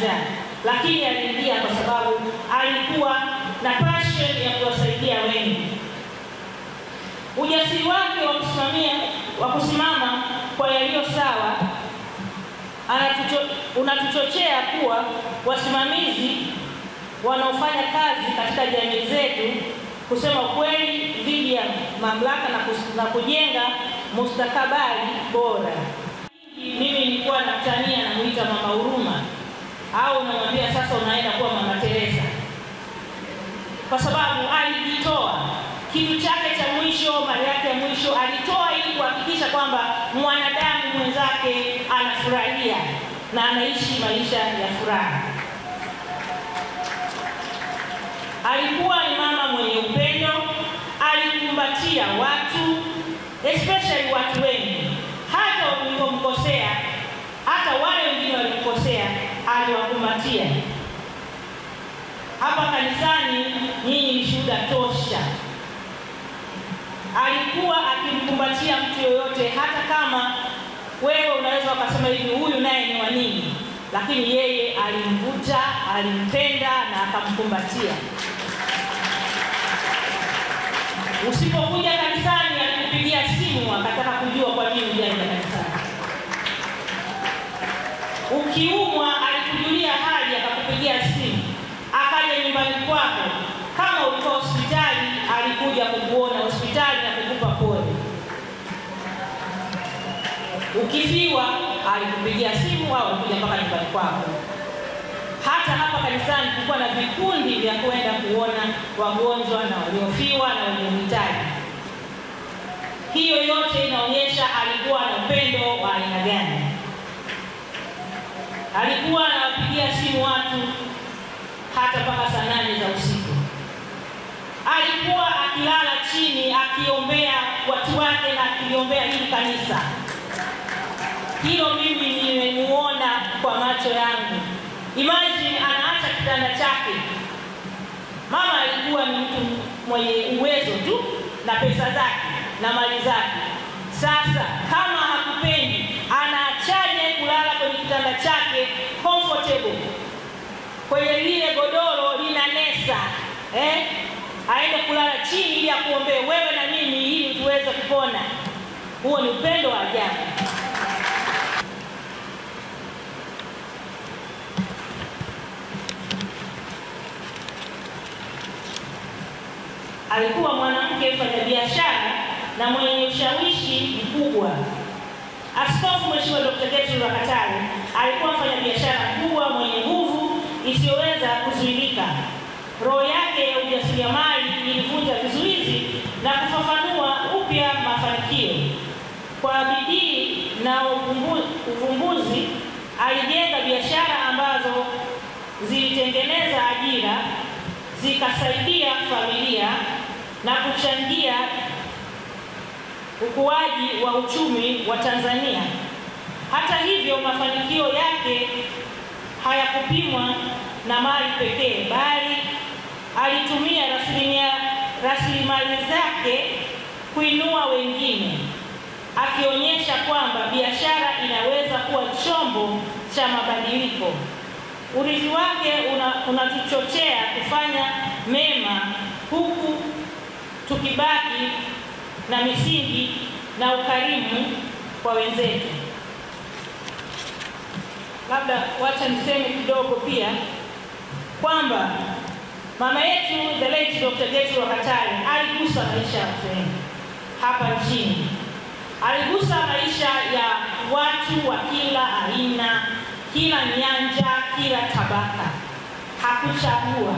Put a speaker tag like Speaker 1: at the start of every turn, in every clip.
Speaker 1: njaa, lakini aliingia kwa sababu alikuwa na passion ya kuwasaidia wengi. Ujasiri wake wa kusimama kwa yaliyo sawa unatuchochea kuwa wasimamizi wanaofanya kazi katika jamii zetu, kusema kweli dhidi ya mamlaka na kujenga mustakabali bora. Mimi nilikuwa natania na muita Mama Huruma, au namwambia sasa unaenda kuwa Mama Teresa, kwa sababu alijitoa kitu chake cha mwisho, mali yake ya mwisho alitoa ili kuhakikisha kwamba mwanadamu mwenzake anafurahia na anaishi maisha ya furaha. Alikuwa ni mama mwenye upendo, alikumbatia watu, especially watu wengi. Hata walipomkosea, hata wale wengine walimkosea, aliwakumbatia. Hapa kanisani nyinyi ni shuhuda tosha. Alikuwa akimkumbatia mtu yoyote, hata kama wewe unaweza ukasema hivi huyu naye ni wa nini, lakini yeye alimvuta, alimpenda na akamkumbatia. Usipokuja kanisani alikupigia simu akataka kujua kwa nini hujaja kanisani. Ukiumwa alikujulia hali akakupigia simu, akaja nyumbani kwako. Kama ulikuwa hospitali alikuja kukuona hospitali na kukupa pole. Ukifiwa alikupigia simu au alikuja mpaka nyumbani kwako. Hata hapa kanisani kulikuwa na vikundi vya kwenda kuona wagonjwa na waliofiwa na waliohitaji. Hiyo yote inaonyesha alikuwa na upendo wa aina gani. Alikuwa anawapigia simu watu hata mpaka saa 8 za usiku. Alikuwa akilala chini akiombea watu wake na akiombea hili kanisa. Hilo mimi nimemuona kwa macho yangu. Imagine anaacha kitanda chake. Mama alikuwa ni mtu mwenye uwezo tu na pesa zake na mali zake. Sasa kama hakupendi, anaachaje kulala kwenye kitanda chake comfortable, kwenye lile godoro linanesa, aende kulala chini ili akuombee wewe na mimi ili tuweze kupona. Huo ni upendo wa ajabu. Alikuwa mwanamke mfanyabiashara na mwenye ushawishi mkubwa. Askofu Mheshimiwa Dr. Gertrude Rwakatare alikuwa mfanyabiashara mkubwa mwenye nguvu isiyoweza kuzuilika. Roho yake ya ujasiriamali ilivunja vizuizi na kufafanua upya mafanikio. Kwa bidii na uvumbuzi alijenga biashara ambazo zilitengeneza ajira, zikasaidia familia na kuchangia ukuaji wa uchumi wa Tanzania. Hata hivyo, mafanikio yake hayakupimwa na mali pekee, bali alitumia rasilimali zake kuinua wengine, akionyesha kwamba biashara inaweza kuwa chombo cha mabadiliko. Urithi wake unatuchochea kufanya mema huku tukibaki na misingi na ukarimu kwa wenzetu. Labda wacha niseme kidogo pia kwamba mama yetu the late Dr. Gertrude Rwakatare aligusa maisha ya watu wengi hapa nchini. Aligusa maisha ya watu wa kila aina, kila nyanja, kila tabaka. Hakuchagua.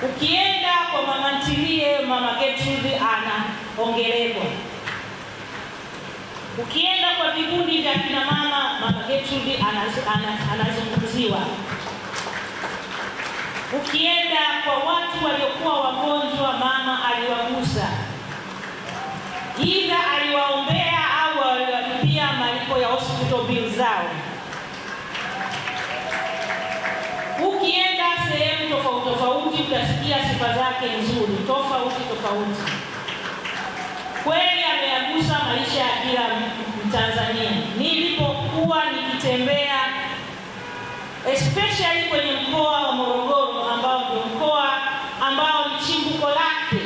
Speaker 1: Ukienda kwa mama ntilie, mama Gertrude anaongelezwa. Ukienda kwa vikundi vya kina mama, mama Gertrude anazungumziwa. Ukienda kwa watu waliokuwa wagonjwa, mama aliwagusa. Ila aliwaombea au aliwalipia malipo ya hospital bills zao. Ukienda sehemu tofauti tofauti utasikia sifa zake nzuri tofauti. Kweli ameyagusa maisha ya kila Mtanzania. akitembea especially kwenye mkoa wa Morogoro ambao ndio mkoa ambao ni chimbuko lake,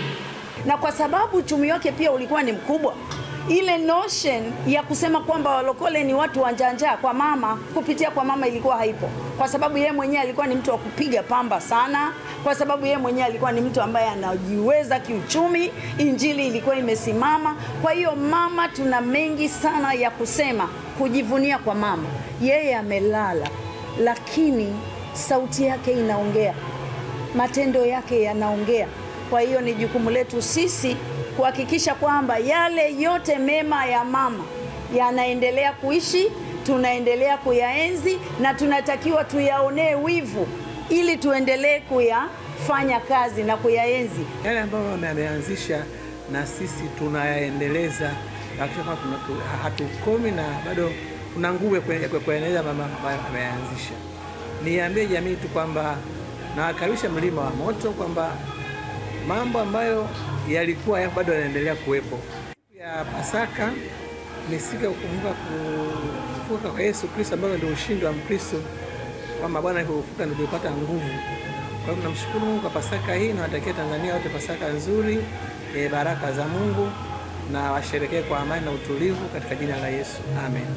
Speaker 2: na kwa sababu uchumi wake pia ulikuwa ni mkubwa, ile notion ya kusema kwamba walokole ni watu wanjanja kwa mama, kupitia kwa mama ilikuwa haipo, kwa sababu yeye mwenyewe alikuwa ni mtu wa kupiga pamba sana, kwa sababu yeye mwenyewe alikuwa ni mtu ambaye anajiweza kiuchumi, injili ilikuwa imesimama. Kwa hiyo mama, tuna mengi sana ya kusema, kujivunia kwa mama. Yeye amelala, lakini sauti yake inaongea, matendo yake yanaongea. Kwa hiyo ni jukumu letu sisi kuhakikisha kwamba yale yote mema ya mama yanaendelea kuishi, tunaendelea kuyaenzi, na tunatakiwa tuyaonee wivu ili tuendelee kuyafanya kazi na kuyaenzi.
Speaker 3: Yale ambayo ameanzisha na sisi tunayaendeleza, hatukomi na bado kuna nguvu kuendeleza mama ameanzisha. Niambie jamii tu kwamba nawakaribisha Mlima wa Moto, kwamba mambo ambayo yalikuwa bado yanaendelea kuwepo. Ya Pasaka ni siku ya kukumbuka kufufuka kwa Yesu Kristo, ambayo ndio ushindi wa Mkristo, kwamba Bwana alipofufuka ndio tulipata nguvu. Kwa hiyo tunamshukuru Mungu kwa Pasaka hii, na natakia Tanzania wote Pasaka nzuri, baraka za Mungu, na washerekee kwa amani na utulivu katika jina la Yesu. Amen.